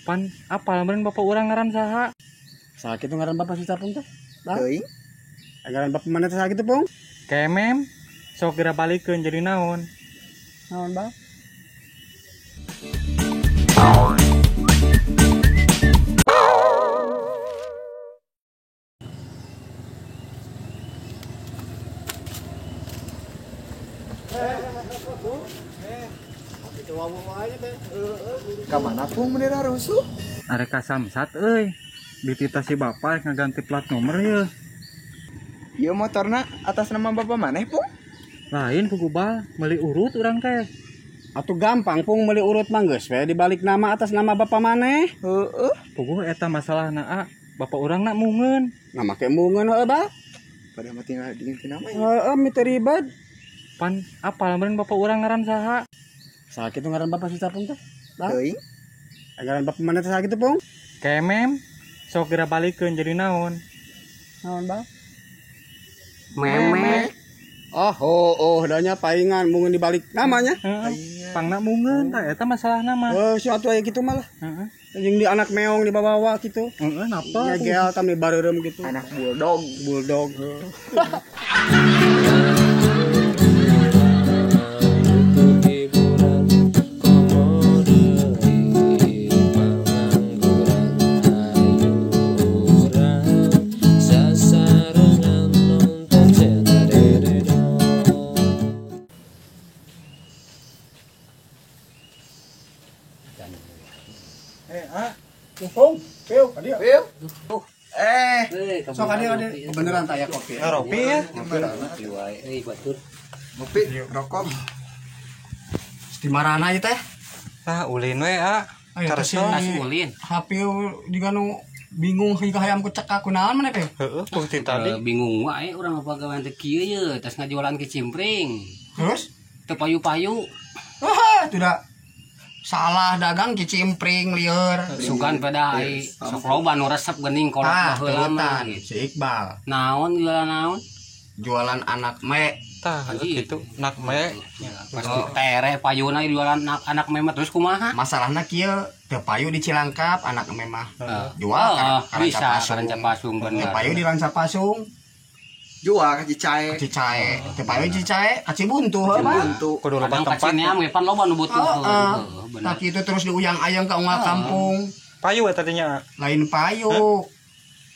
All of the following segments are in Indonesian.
Pan apa lambeun bapak urang ngaran saha? Saha kitu ngaran bapak si Capung teh? Teuing. Ngaran bapak mana teh saha kitu, Pung? Kemem. Sok geura balikeun jadi naon? Naon, Bang? Kamana pun menira rusuh? Arek kasamsat euy. Ditita si bapak ngaganti plat nomor ye. Ieu motorna atas nama bapak maneh, Pung? Lain ku gubal, meuli urut urang teh. Atuh gampang, Pung, meuli urut mah geus we dibalik nama atas nama bapak maneh. Heeh. Puguh eta masalahna a. Bapak urang nak mungeun. Nah, make mungeun heuh, Bang. Pada mah tinggal diinti nama. Heeh, mite ribet. Pan apa lambeun bapak urang ngaran saha? Saha kitu ngaran bapak si Capung teh? Bang. Teuing. Ngaran bapak mana teh saha kitu, Pung? Kemem. Sok geura balikeun jadi naon? Naon, Bang? Memek. Oh, danya paingan mungeun dibalik namanya. Heeh. Pangna mungeun tah eta masalahna mah. Suatu aya kitu mah lah. Heeh. Jeung di anak meong dibawa kitu. Heeh, napa? Nyegel kami bareureum gitu. Anak bulldog. Bulldog. Pung, Piu, adio. Piu. Sok adio. Beneran tah ya kopi. Ngaropi ya. Ngopi, rokok. Di marana ieu teh? Tah ulin we a. Karesa ulin. Hapiu juga nu bingung hingga hayam ku cekak kunaon maneh, Piu? heeh bukti tadi. Bingung wae urang pagawean teh kieu ye tos ngajualan kicimpring. Terus? Teu payu-payu. Wah, tidak salah dagang kicimpring lieur. Sugan pada ai sok loba nu resep geuning kolot baheula mah teutan si Iqbal. Naon jualan naon? Jualan anak me. Tah gitu nak me. Pasti tere payuna jualan anak meme terus kumaha? Masalahna kieu teu payu di Cilangkap anak me mah. Jual bisa karanca pasung Teu bener. payu di Rancapasung. Jual ka Cicae. Cicae. Teu payu Cicae ka Cibuntu heuh mah. Buntu. Kudu loba Kadang tempat. kaciniam we pan loba nu butuh. Bener. Tak itu terus diuyang-ayang ke unggal kampung. Payu eta tadinya. Lain payu.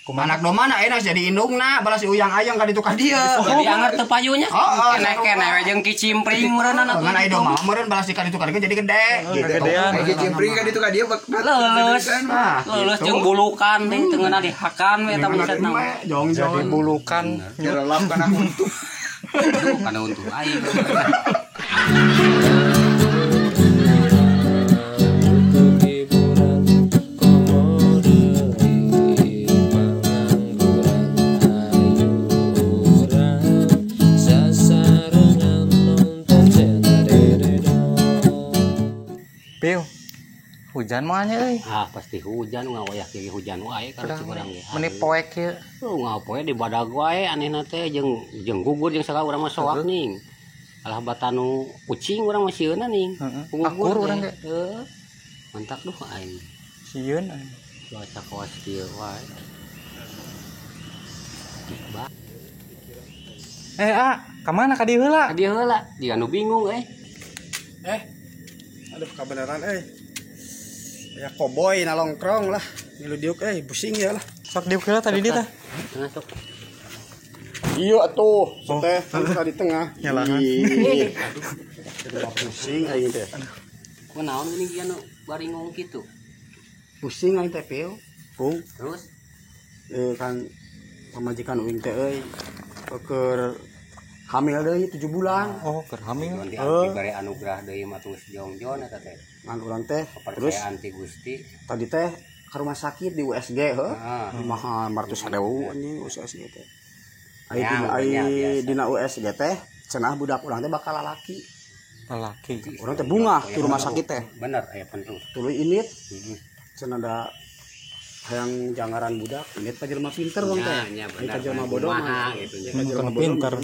Anak domana enak jadi indungna balas diuyang-ayang ka ditu ka dieu. Jadi anger teu payunya. Oh, Kene-kene we jeung kicimpring meureunna na. Ngan aya doma meureun balas di ka ditu ka dieu jadi gede. Gedean. Kayak cimpring ka ditu ka dia Leuleus. Leuleus jeung bulukan teh teu ngeuna dihakan we eta buset na. Jong Jadi bulukan. nyerelap kana untuk. Kana untuk aing. Piu. Hujan mah nya euy. Pasti hujan ngawayak ge hujan wae kana cikurang ge. Meni poek ieu. Ngapoe di badag wae anehna teh jeung gugur jeung sagala urang mah soak ning. Alah batanu kucing urang mah sieuna ning. Akur urang ge. Heeh. Mantak duh aing. Sieun. Cuaca kawas kieu wae. Ka mana ka dieu heula? Dia heula, dia anu bingung Aduh kabeneran ya koboy nalongkrong lah ngilu diuk pusing ya lah. Sok dieu heula tadi dia tah. Masuk. Iya atuh teh kan di tengah Nyalahan. Aduh pusing aing teh. Kunaon geuning dia anu bari ngomong kitu. Pusing aing teh Piu. Pung Terus kan pamajikan uing teh euy keur hamil deui 7 bulan. Oh, keur hamil. di bari anugerah deui mah tulis jongjon eta teh. Ngan urang teh terus Kepercayaan ti Gusti. tadi teh ke rumah sakit di USG heuh. Heeh. Mahal 500.000 anjing USG teh. Ya, Ai dina USG teh cenah budak urang teh bakal lalaki. Lelaki. Urang teh bunga di rumah sakit teh. Bener aya penting. Tuluy init Heeh. cenah da hayang jangaran budak ini teh jelema pinter bang teh nya ini bener teh jelema bodoh mah gitu nya Eta jelema bodoh pinter.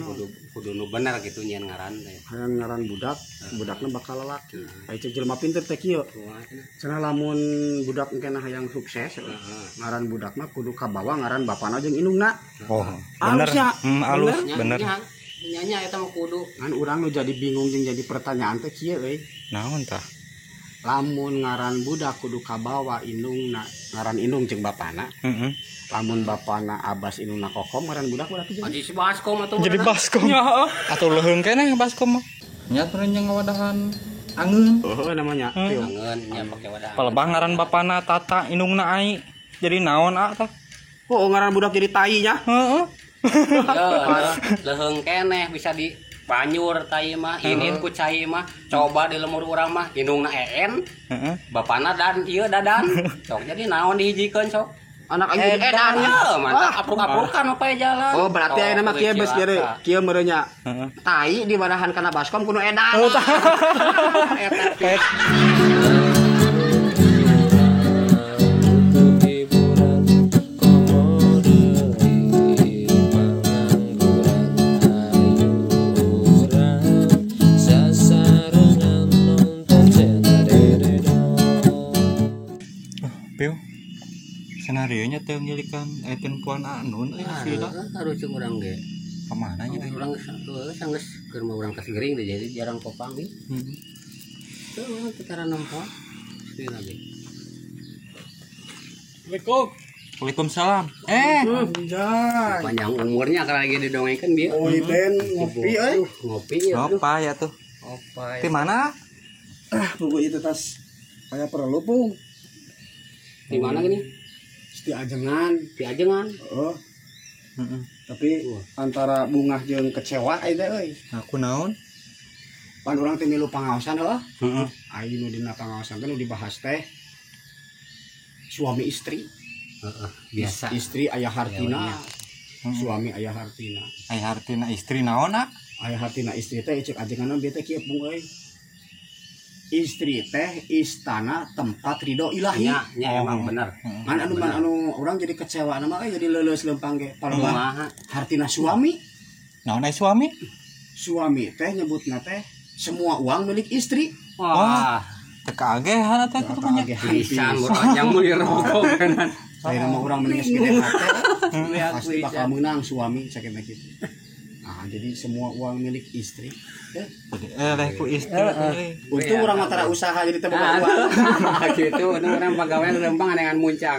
kudu nu bener gitu nya ngaran teh hayang ngaran budakna bakal lalaki aya cek jelema pinter teh kieu cenah lamun budak engkena hayang sukses ngaran budak mah kudu kabawa ngaran bapana jeung indungna Oh, Alus bener. ya? Alus, bener bener. nya eta mah kudu kan urang nu jadi bingung jeung jadi pertanyaan teh kieu euy Naon tah? lamun ngaran budak kudu kabawa indungna ngaran indung jeung bapana Heeh. lamun bapana abas indungna kokom ngaran budak berarti jadi adi si baskom atuh Jadi baskom. Atuh leuheung keneh baskom mah. Nya teureun jeung ngawadahan angeun. oh namanya Teu. kangen nya pake wadah Palebah ngaran bapana Tata indungna ai. Jadi naon tah? oh ngaran budak jadi tai nya Heeh. ya leuheung keneh bisa di banyur tai mah ini ku cai mah coba di lemur urang mah indungna en Heeh. bapana dan ieu dadan sok jadi naon dihijikeun sok anak aing jadi edan nya ya mantap apruk-aprukan apa jalan oh berarti aya nama kieu beus kieu merenya Heeh. tai di barahan kana baskom kudu edan Kayak Piu. Senarionya teh ngilikan perempuan anun sila. harus cek urang ge Kemana nya teh? urang sanggeus keur mah urang kasih gering deh jadi jarang kopang ieu Heeh. teu urang teu cara nempo sih lagi Waalaikumsalam. anjay panjang umurnya karena lagi didongengkeun dia oh iben ngopi euy ngopi ya tuh Apa ya tuh? apa Di mana? buku itu tas aya perlu pung di mana gini di ajengan di ajengan oh Heeh. tapi antara bungah jeung kecewa itu euy Aku naon? pan urang teh milu pangaosan heuh Heeh. aing nu dina pangaosan teh nu dibahas teh suami istri heeh biasa istri aya hartina Hmm. suami aya hartina Ai hartina istri naon ah? aya hartina istri teh cek ajenganna bieu teh kieu pung euy istri teh istana tempat ridho ilahi nya nya Oh. emang bener man anu urang jadi kecewa nama jadi leuleus lempang ge palebah kumaha hartina suami Naon ai suami? suami teh nyebutna teh semua uang milik istri wah Teka agehan teh Apa kumaha. agehan bisa pisan. yang mau dirokok kan Saya nama orang mending gede hati lihat pasti bakal menang suami sakit gitu. Nah jadi semua uang milik istri. Jadi leh ku istri. Untung orang matara usaha jadi terbuka uang. gitu itu orang pegawai lempang dengan muncang